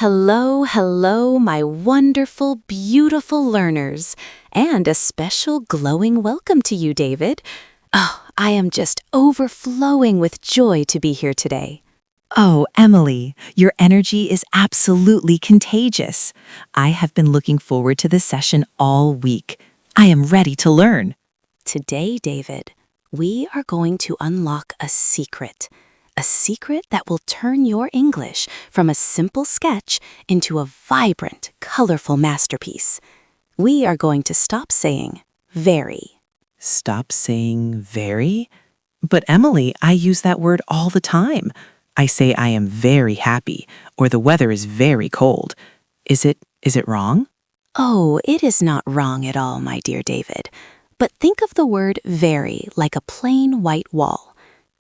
Hello, hello, my wonderful, beautiful learners, and a special glowing welcome to you, David. Oh, I am just overflowing with joy to be here today. Oh, Emily, your energy is absolutely contagious. I have been looking forward to this session all week. I am ready to learn. Today, David, we are going to unlock a secret that will turn your English from a simple sketch into a vibrant, colorful masterpiece. We are going to stop saying very. Stop saying very? But Emily, I use that word all the time. I say I am very happy, or the weather is very cold. Is it wrong? Oh, it is not wrong at all, my dear David. But think of the word very like a plain white wall.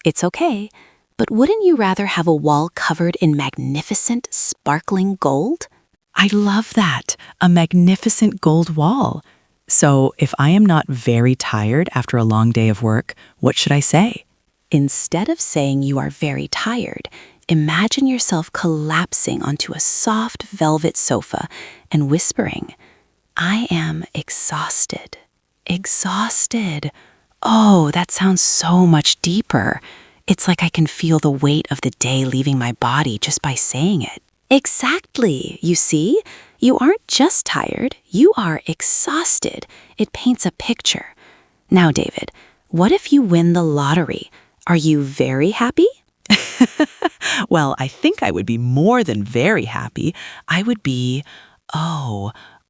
It's okay, but wouldn't you rather have a wall covered in magnificent, sparkling gold? I love that, a magnificent gold wall. So if I am not very tired after a long day of work, what should I say? Instead of saying you are very tired, imagine yourself collapsing onto a soft velvet sofa and whispering, I am exhausted. Exhausted. Oh, that sounds so much deeper. It's like I can feel the weight of the day leaving my body just by saying it. Exactly. You see, you aren't just tired, you are exhausted. It paints a picture. Now, David, what if you win the lottery? Are you very happy? Well, I think I would be more than very happy. I would be,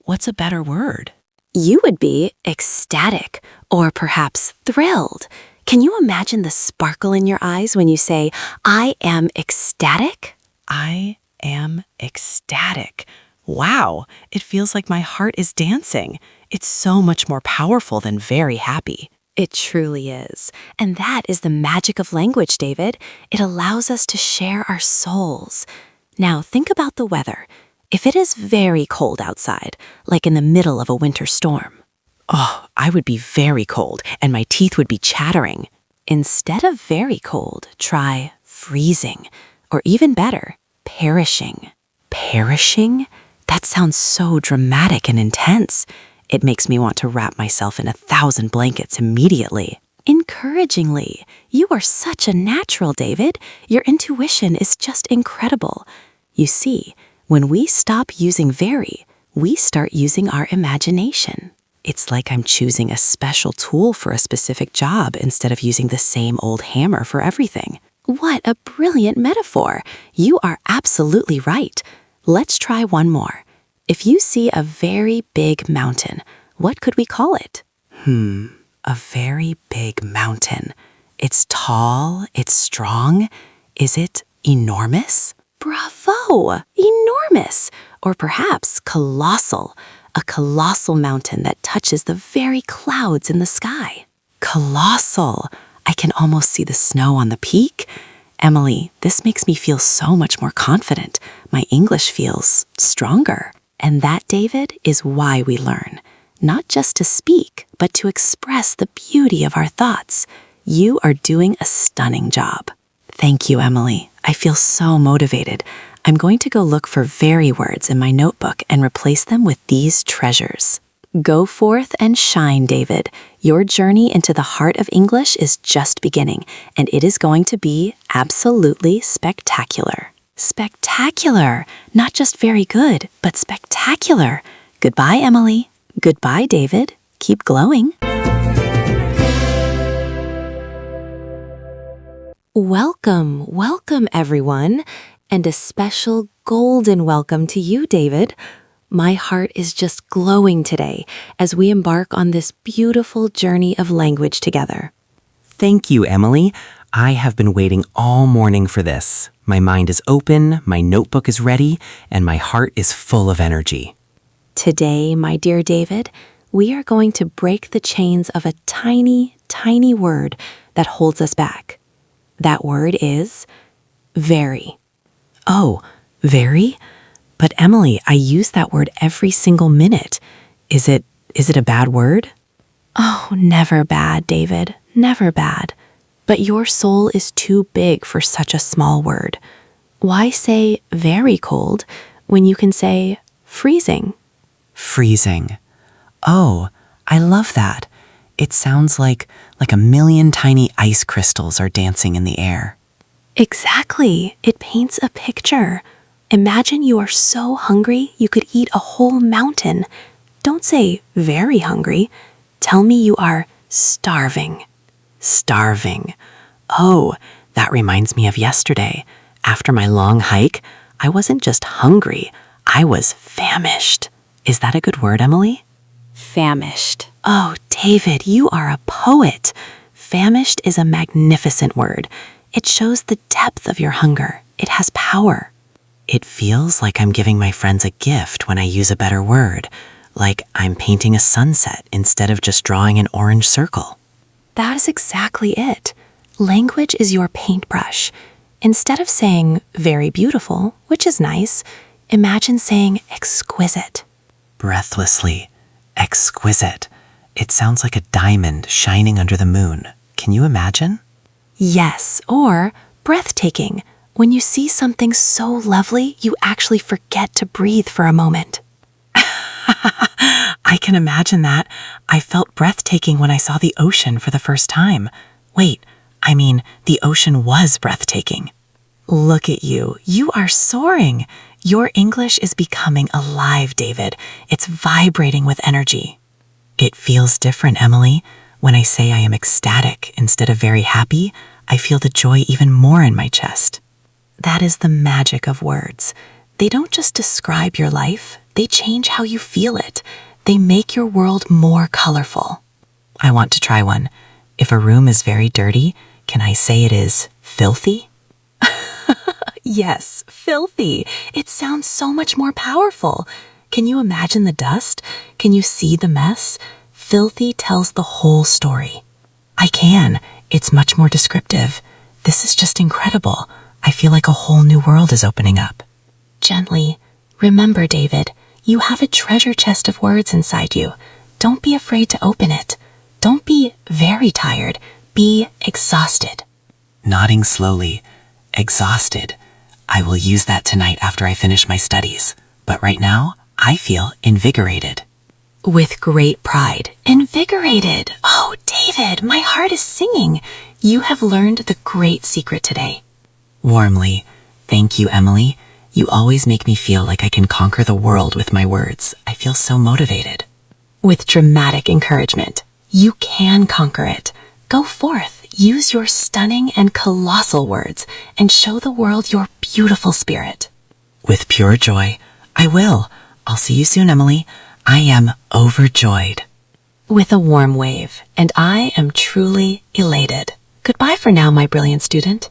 what's a better word? You would be ecstatic or perhaps thrilled. Can you imagine the sparkle in your eyes when you say, I am ecstatic? I am ecstatic. Wow, it feels like my heart is dancing. It's so much more powerful than very happy. It truly is. And that is the magic of language, David. It allows us to share our souls. Now, think about the weather. If it is very cold outside, like in the middle of a winter storm, Oh, I would be very cold and my teeth would be chattering. instead of very cold, try freezing, or even better, perishing. Perishing? That sounds so dramatic and intense. It makes me want to wrap myself in 1,000 blankets immediately. Encouragingly, you are such a natural, David. Your intuition is just incredible. You see, when we stop using very, we start using our imagination. It's like I'm choosing a special tool for a specific job instead of using the same old hammer for everything. What a brilliant metaphor! You are absolutely right. Let's try one more. If you see a very big mountain, what could we call it? A very big mountain. It's tall, it's strong. Is it enormous? Bravo! Enormous! Or perhaps colossal. A colossal mountain that touches the very clouds in the sky. Colossal. I can almost see the snow on the peak. Emily, this makes me feel so much more confident. My English feels stronger. And that, David, is why we learn. Not just to speak, but to express the beauty of our thoughts. You are doing a stunning job. Thank you, Emily. I feel so motivated. I'm going to go look for very words in my notebook and replace them with these treasures. Go forth and shine, David. Your journey into the heart of English is just beginning, and it is going to be absolutely spectacular. Spectacular! Not just very good, but spectacular. Goodbye, Emily. Goodbye, David. Keep glowing. Welcome, everyone. And a special golden welcome to you, David. My heart is just glowing today as we embark on this beautiful journey of language together. Thank you, Emily. I have been waiting all morning for this. My mind is open, my notebook is ready, and my heart is full of energy. Today, my dear David, we are going to break the chains of a tiny, tiny word that holds us back. That word is very. Oh, very? But Emily, I use that word every single minute. Is it a bad word? Oh, never bad, David, never bad. But your soul is too big for such a small word. Why say very cold when you can say freezing. Freezing. Oh, I love that. It sounds like a million tiny ice crystals are dancing in the air. Exactly. It paints a picture. Imagine you are so hungry you could eat a whole mountain. Don't say very hungry. Tell me you are starving. Starving. Oh, that reminds me of yesterday. After my long hike, I wasn't just hungry, I was famished. Is that a good word, Emily? Famished. Oh, David, you are a poet. Famished is a magnificent word. It shows the depth of your hunger. It has power. It feels like I'm giving my friends a gift when I use a better word, like I'm painting a sunset instead of just drawing an orange circle. That is exactly it. Language is your paintbrush. Instead of saying very beautiful, which is nice, imagine saying exquisite. Breathlessly. Exquisite. It sounds like a diamond shining under the moon. Can you imagine? Yes, or breathtaking. When you see something so lovely, you actually forget to breathe for a moment. I can imagine that. I felt breathtaking when I saw the ocean for the first time. Wait, I mean, the ocean was breathtaking. Look at you. You are soaring. Your English is becoming alive, David. It's vibrating with energy. It feels different, Emily. When I say I am ecstatic instead of very happy, I feel the joy even more in my chest. That is the magic of words. They don't just describe your life, they change how you feel it. They make your world more colorful. I want to try one. If a room is very dirty, can I say it is filthy? Yes, filthy. It sounds so much more powerful. Can you imagine the dust? Can you see the mess? Filthy tells the whole story. I can. It's much more descriptive. This is just incredible. I feel like a whole new world is opening up. Gently. Remember, David, you have a treasure chest of words inside you. Don't be afraid to open it. Don't be very tired. Be exhausted. Nodding slowly. Exhausted. I will use that tonight after I finish my studies. But right now, I feel invigorated. With great pride. Invigorated. Oh, David, my heart is singing. You have learned the great secret today. Warmly. Thank you, Emily. You always make me feel like I can conquer the world with my words. I feel so motivated. With dramatic encouragement. You can conquer it. Go forth. Use your stunning and colossal words and show the world your beautiful spirit. With pure joy, I will. I'll see you soon, Emily. I am overjoyed. With a warm wave, and I am truly elated. Goodbye for now, my brilliant student.